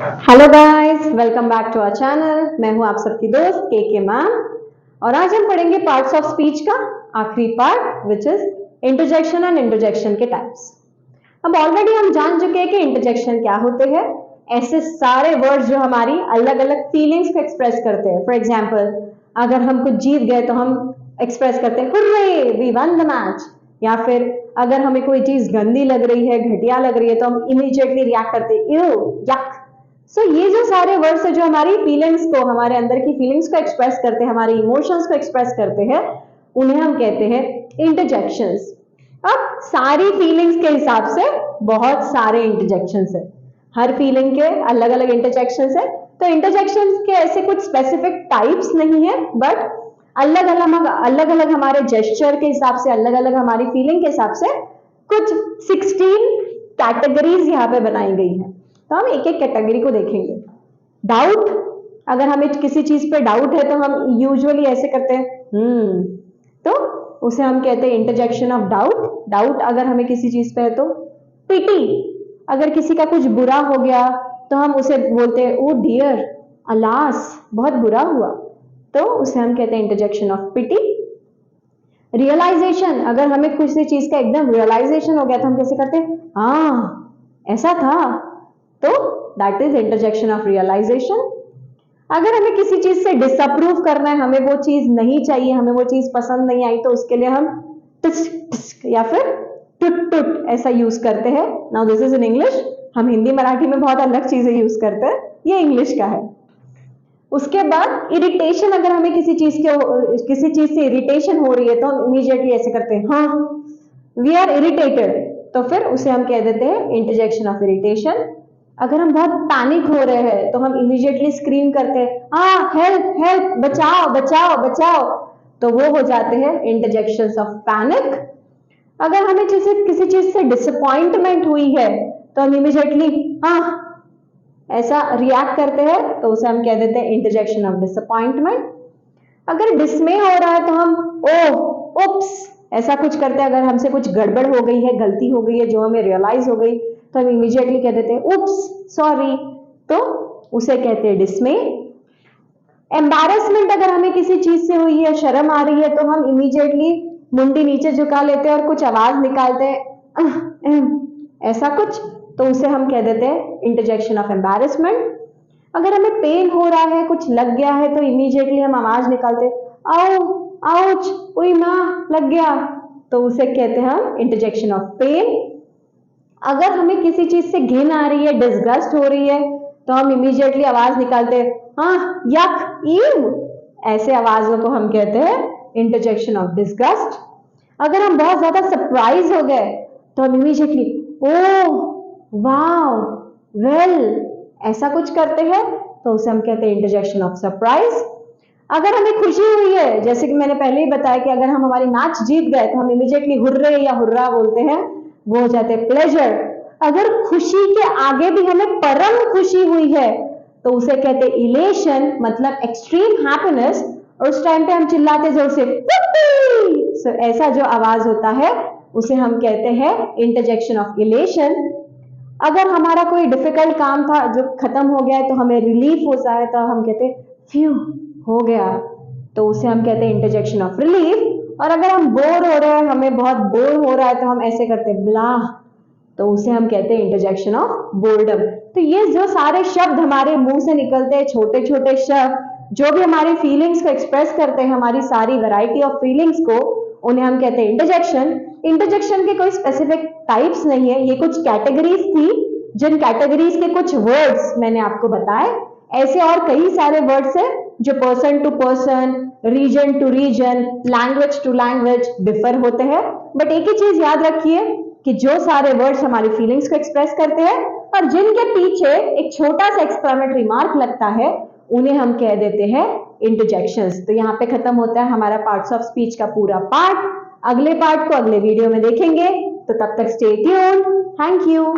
Hello guys, welcome back to our channel. मैं हूं आप सबकी दोस्त के मैम और आज हम पढ़ेंगे पार्ट्स ऑफ स्पीच का आखिरी part which is interjection and interjection के टाइप्स। अब ऑलरेडी हम जान चुके हैं कि इंटरजेक्शन क्या होते हैं। ऐसे सारे वर्ड्स जो हमारी अलग अलग फीलिंग्स को एक्सप्रेस करते हैं। फॉर एग्जाम्पल, अगर हम कुछ जीत गए तो हम एक्सप्रेस करते हैं hurray we won the match, या फिर अगर हमें कोई चीज गंदी लग रही है, घटिया लग रही है, तो हम इमीडिएटली रिएक्ट करते हैं यू यक। सो ये जो सारे वर्ड्स है जो हमारी फीलिंग्स को, हमारे अंदर की फीलिंग्स को एक्सप्रेस करते हैं, हमारे इमोशंस को एक्सप्रेस करते हैं, उन्हें हम कहते हैं इंटरजेक्शंस। अब सारी फीलिंग्स के हिसाब से बहुत सारे इंटरजेक्शंस है। हर फीलिंग के अलग अलग इंटरजेक्शंस है। तो इंटरजेक्शंस के ऐसे कुछ स्पेसिफिक टाइप्स नहीं है, बट अलग अलग हमारे जेस्चर के हिसाब से, अलग अलग हमारी फीलिंग के हिसाब से कुछ 16 कैटेगरीज यहाँ पे बनाई गई है। तो हम एक एक कैटेगरी को देखेंगे। डाउट, अगर हमें किसी चीज पे डाउट है तो हम यूजुअली ऐसे करते हैं तो उसे हम कहते हैं इंटरजेक्शन ऑफ डाउट। डाउट अगर हमें किसी चीज पे है तो। पिटी, अगर किसी का कुछ बुरा हो गया तो हम उसे बोलते हैं ओ डियर, अलास, बहुत बुरा हुआ, तो उसे हम कहते हैं इंटरजेक्शन ऑफ पिटी। रियलाइजेशन, अगर हमें किसी चीज का एकदम रियलाइजेशन हो गया तो हम कैसे करते हैं हाँ ऐसा था, तो that is interjection of realisation. अगर हमें किसी चीज से डिसअप्रूव करना है, हमें वो चीज नहीं चाहिए, हमें वो चीज पसंद नहीं आई, तो उसके लिए हम टिस्क या फिर टुट टुट ऐसा यूज करते हैं। Now this is in English. हम हिंदी मराठी में बहुत अलग चीजें यूज करते हैं, ये इंग्लिश का है। उसके बाद इरिटेशन, अगर हमें किसी चीज से इरिटेशन हो रही है तो हम इमीडिएटली ऐसे करते हैं हाँ वी आर इरिटेटेड, तो फिर उसे हम कह देते हैं इंटरजेक्शन ऑफ इरिटेशन। अगर हम बहुत पैनिक हो रहे हैं तो हम इमीडिएटली स्क्रीम करते हैं हाँ हेल्प हेल्प, बचाओ बचाओ बचाओ, तो वो हो जाते हैं इंटरजेक्शंस ऑफ पैनिक। अगर हमें किसी चीज से डिसअपॉइंटमेंट हुई है तो हम इमीडिएटली हाँ ऐसा रिएक्ट करते हैं, तो उसे हम कह देते हैं इंटरजेक्शन ऑफ डिसअपॉइंटमेंट। अगर डिसमे हो रहा है तो हम ओह उप्स ऐसा कुछ करते हैं। अगर हमसे कुछ गड़बड़ हो गई है, गलती हो गई है जो हमें रियलाइज हो गई, तो हम इमीडिएटली कह देते हैं उप्स सॉरी, तो उसे कहते हैं डिसमे। एम्बैरेसमेंट, अगर हमें किसी चीज से हुई है, शर्म आ रही है, तो हम इमीडिएटली मुंडी नीचे झुका लेते हैं और कुछ आवाज निकालते हैं ऐसा कुछ, तो उसे हम कह देते हैं इंटरजेक्शन ऑफ एम्बैरेसमेंट। अगर हमें पेन हो रहा है, कुछ लग गया है, तो इमीडिएटली हम आवाज निकालते आओ आउच, उई माँ लग गया, तो उसे कहते हैं हम इंटरजेक्शन ऑफ पेन। अगर हमें किसी चीज से घिन आ रही है, डिस्गस्ट हो रही है, तो हम इमीडिएटली आवाज निकालते हैं हाँ यक ईव, ऐसे आवाजों को हम कहते हैं इंटरजेक्शन ऑफ डिस्गस्ट। अगर हम बहुत ज्यादा सरप्राइज हो गए तो हम इमीडिएटली ओह वाओ वेल ऐसा कुछ करते हैं, तो उसे हम कहते हैं इंटरजेक्शन ऑफ सरप्राइज। अगर हमें खुशी हुई है, जैसे कि मैंने पहले ही बताया कि अगर हम हमारी मैच जीत गए तो हम इमीडिएटली हुर्रे या हुर्रा बोलते हैं, वो हो जाते हैं प्लेजर। अगर खुशी के आगे भी हमें परम खुशी हुई है तो उसे कहते हैं इलेशन, मतलब एक्सट्रीम हैप्पीनेस, और उस टाइम पे हम चिल्लाते जोर से so, ऐसा जो आवाज होता है उसे हम कहते हैं इंटरजेक्शन ऑफ इलेशन। अगर हमारा कोई डिफिकल्ट काम था जो खत्म हो गया है तो हमें रिलीफ होता है, तो हम कहते हैं फ्यू हो गया, तो उसे हम कहते हैं इंटरजेक्शन ऑफ रिलीफ। और अगर हम बोर हो रहे हैं, हमें बहुत बोर हो रहा है, तो हम ऐसे करते हैं ब्ला, तो उसे हम कहते हैं इंटरजेक्शन ऑफ बोर्डम। तो ये जो सारे शब्द हमारे मुंह से निकलते हैं, छोटे छोटे शब्द जो भी हमारी फीलिंग्स को एक्सप्रेस करते हैं, हमारी सारी वैरायटी ऑफ फीलिंग्स को, उन्हें हम कहते हैं इंटरजेक्शन। इंटरजेक्शन के कोई स्पेसिफिक टाइप्स नहीं है, ये कुछ कैटेगरीज थी, जिन कैटेगरीज के कुछ वर्ड्स मैंने आपको बताए। ऐसे और कई सारे वर्ड्स हैं जो person to person, region to region, language to language differ होते हैं। बट एक ही चीज याद रखिए कि जो सारे वर्ड्स हमारी फीलिंग्स को एक्सप्रेस करते हैं और जिनके पीछे एक छोटा सा एक्सक्लेमेटरी मार्क लगता है, उन्हें हम कह देते हैं इंटरजेक्शंस। तो यहाँ पे खत्म होता है हमारा पार्ट्स ऑफ स्पीच का पूरा पार्ट। अगले पार्ट को अगले वीडियो में देखेंगे, तो तब तक स्टे ट्यून्ड। Thank you.